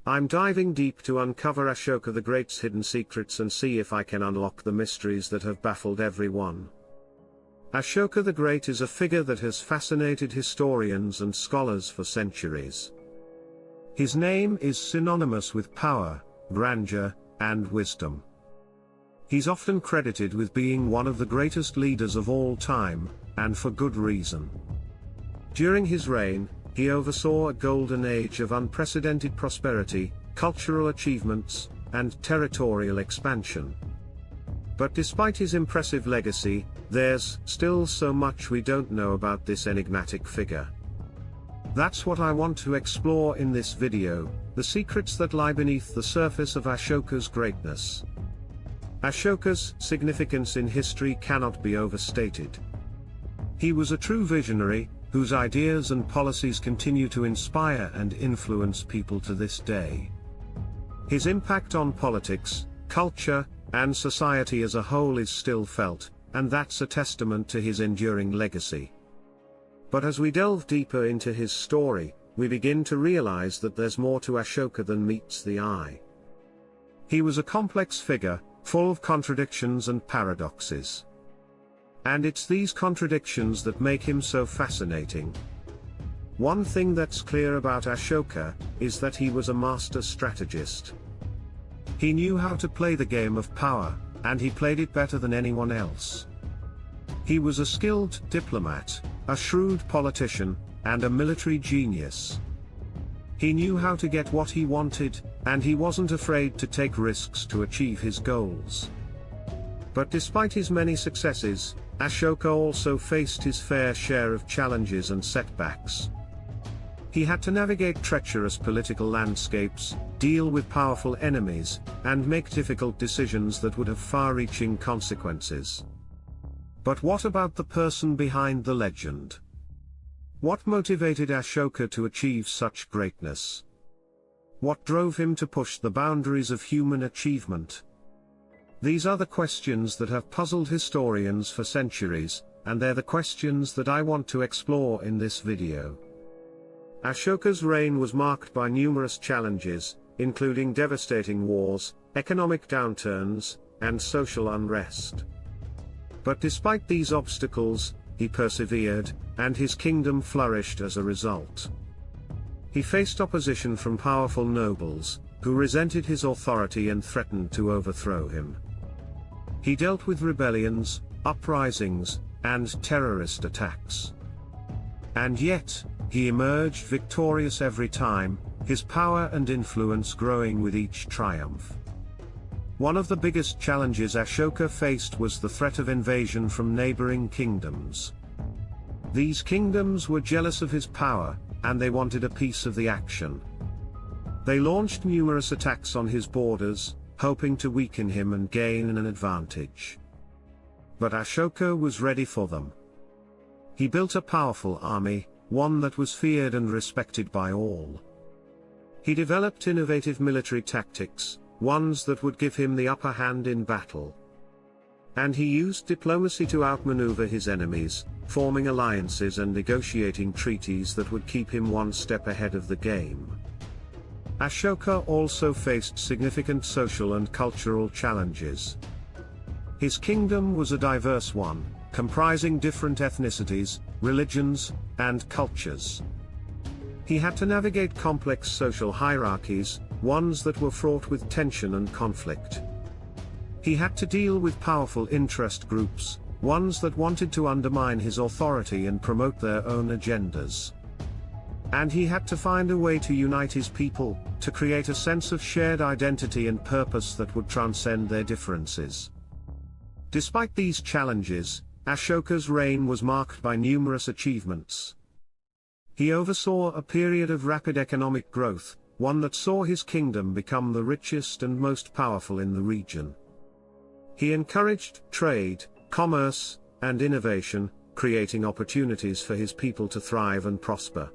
I'm diving deep to uncover Ashoka the Great's hidden secrets and see if I can unlock the mysteries that have baffled everyone. Ashoka the Great is a figure that has fascinated historians and scholars for centuries. His name is synonymous with power, grandeur, and wisdom. He's often credited with being one of the greatest leaders of all time, and for good reason. During his reign, he oversaw a golden age of unprecedented prosperity, cultural achievements, and territorial expansion. But despite his impressive legacy, there's still so much we don't know about this enigmatic figure. That's what I want to explore in this video, the secrets that lie beneath the surface of Ashoka's greatness. Ashoka's significance in history cannot be overstated. He was a true visionary, whose ideas and policies continue to inspire and influence people to this day. His impact on politics, culture, and society as a whole is still felt, and that's a testament to his enduring legacy. But as we delve deeper into his story, we begin to realize that there's more to Ashoka than meets the eye. He was a complex figure, full of contradictions and paradoxes. And it's these contradictions that make him so fascinating. One thing that's clear about Ashoka is that he was a master strategist. He knew how to play the game of power, and he played it better than anyone else. He was a skilled diplomat, a shrewd politician, and a military genius. He knew how to get what he wanted, and he wasn't afraid to take risks to achieve his goals. But despite his many successes, Ashoka also faced his fair share of challenges and setbacks. He had to navigate treacherous political landscapes, deal with powerful enemies, and make difficult decisions that would have far-reaching consequences. But what about the person behind the legend? What motivated Ashoka to achieve such greatness? What drove him to push the boundaries of human achievement? These are the questions that have puzzled historians for centuries, and they're the questions that I want to explore in this video. Ashoka's reign was marked by numerous challenges, including devastating wars, economic downturns, and social unrest. But despite these obstacles, he persevered, and his kingdom flourished as a result. He faced opposition from powerful nobles, who resented his authority and threatened to overthrow him. He dealt with rebellions, uprisings, and terrorist attacks. And yet, he emerged victorious every time, his power and influence growing with each triumph. One of the biggest challenges Ashoka faced was the threat of invasion from neighboring kingdoms. These kingdoms were jealous of his power, and they wanted a piece of the action. They launched numerous attacks on his borders, hoping to weaken him and gain an advantage. But Ashoka was ready for them. He built a powerful army, one that was feared and respected by all. He developed innovative military tactics, ones that would give him the upper hand in battle. And he used diplomacy to outmaneuver his enemies, forming alliances and negotiating treaties that would keep him one step ahead of the game. Ashoka also faced significant social and cultural challenges. His kingdom was a diverse one, comprising different ethnicities, religions, and cultures. He had to navigate complex social hierarchies, ones that were fraught with tension and conflict. He had to deal with powerful interest groups, ones that wanted to undermine his authority and promote their own agendas. And he had to find a way to unite his people, to create a sense of shared identity and purpose that would transcend their differences. Despite these challenges, Ashoka's reign was marked by numerous achievements. He oversaw a period of rapid economic growth, one that saw his kingdom become the richest and most powerful in the region. He encouraged trade, commerce, and innovation, creating opportunities for his people to thrive and prosper.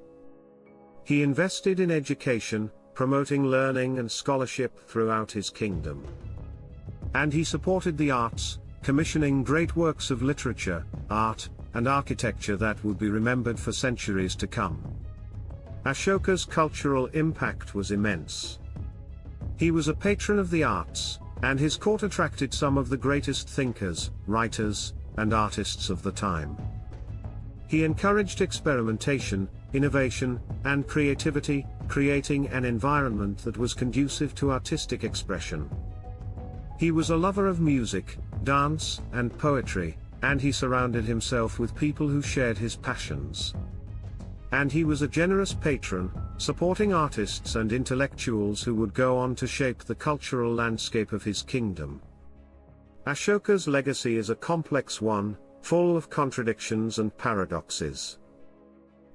He invested in education, promoting learning and scholarship throughout his kingdom. And he supported the arts, commissioning great works of literature, art, and architecture that would be remembered for centuries to come. Ashoka's cultural impact was immense. He was a patron of the arts, and his court attracted some of the greatest thinkers, writers, and artists of the time. He encouraged experimentation, innovation, and creativity, creating an environment that was conducive to artistic expression. He was a lover of music, dance, and poetry, and he surrounded himself with people who shared his passions. And he was a generous patron, supporting artists and intellectuals who would go on to shape the cultural landscape of his kingdom. Ashoka's legacy is a complex one, full of contradictions and paradoxes.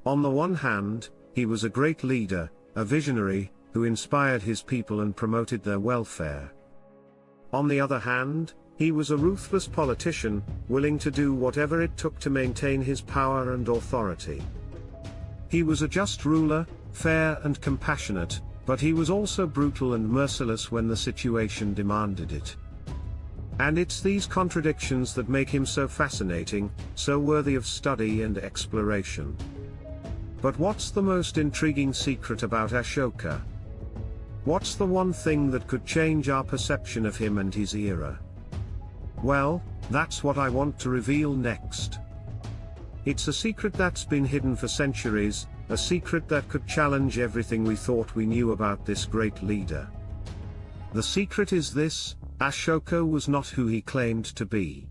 On the one hand, he was a great leader, a visionary, who inspired his people and promoted their welfare. On the other hand, he was a ruthless politician, willing to do whatever it took to maintain his power and authority. He was a just ruler, fair and compassionate, but he was also brutal and merciless when the situation demanded it. And it's these contradictions that make him so fascinating, so worthy of study and exploration. But what's the most intriguing secret about Ashoka? What's the one thing that could change our perception of him and his era? Well, that's what I want to reveal next. It's a secret that's been hidden for centuries, a secret that could challenge everything we thought we knew about this great leader. The secret is this: Ashoka was not who he claimed to be.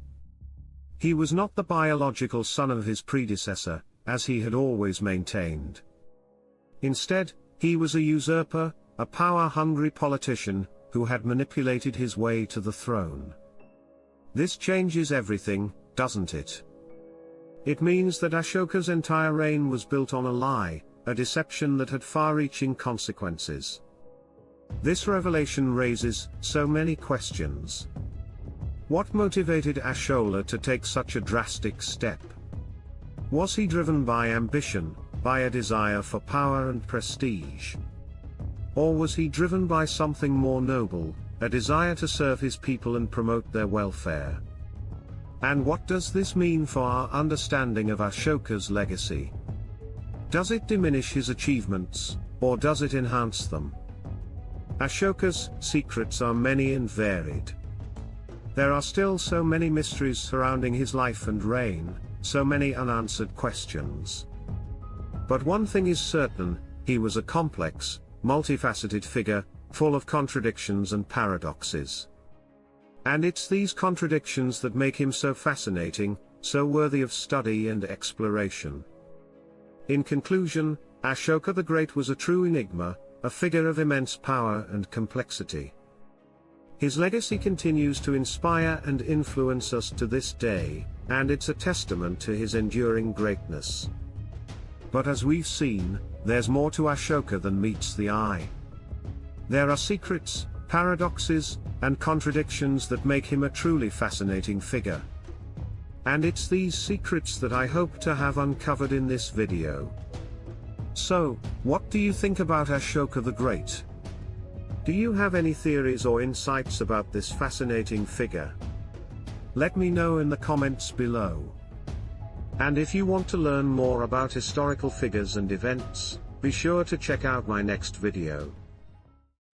He was not the biological son of his predecessor, as he had always maintained. Instead, he was a usurper, a power-hungry politician, who had manipulated his way to the throne. This changes everything, doesn't it? It means that Ashoka's entire reign was built on a lie, a deception that had far-reaching consequences. This revelation raises so many questions. What motivated Ashoka to take such a drastic step? Was he driven by ambition, by a desire for power and prestige? Or was he driven by something more noble, a desire to serve his people and promote their welfare? And what does this mean for our understanding of Ashoka's legacy? Does it diminish his achievements, or does it enhance them? Ashoka's secrets are many and varied. There are still so many mysteries surrounding his life and reign, so many unanswered questions. But one thing is certain: he was a complex, multifaceted figure, full of contradictions and paradoxes. And it's these contradictions that make him so fascinating, so worthy of study and exploration. In conclusion, Ashoka the Great was a true enigma, a figure of immense power and complexity. His legacy continues to inspire and influence us to this day, and it's a testament to his enduring greatness. But as we've seen, there's more to Ashoka than meets the eye. There are secrets, paradoxes, and contradictions that make him a truly fascinating figure. And it's these secrets that I hope to have uncovered in this video. So, what do you think about Ashoka the Great? Do you have any theories or insights about this fascinating figure? Let me know in the comments below. And if you want to learn more about historical figures and events, be sure to check out my next video.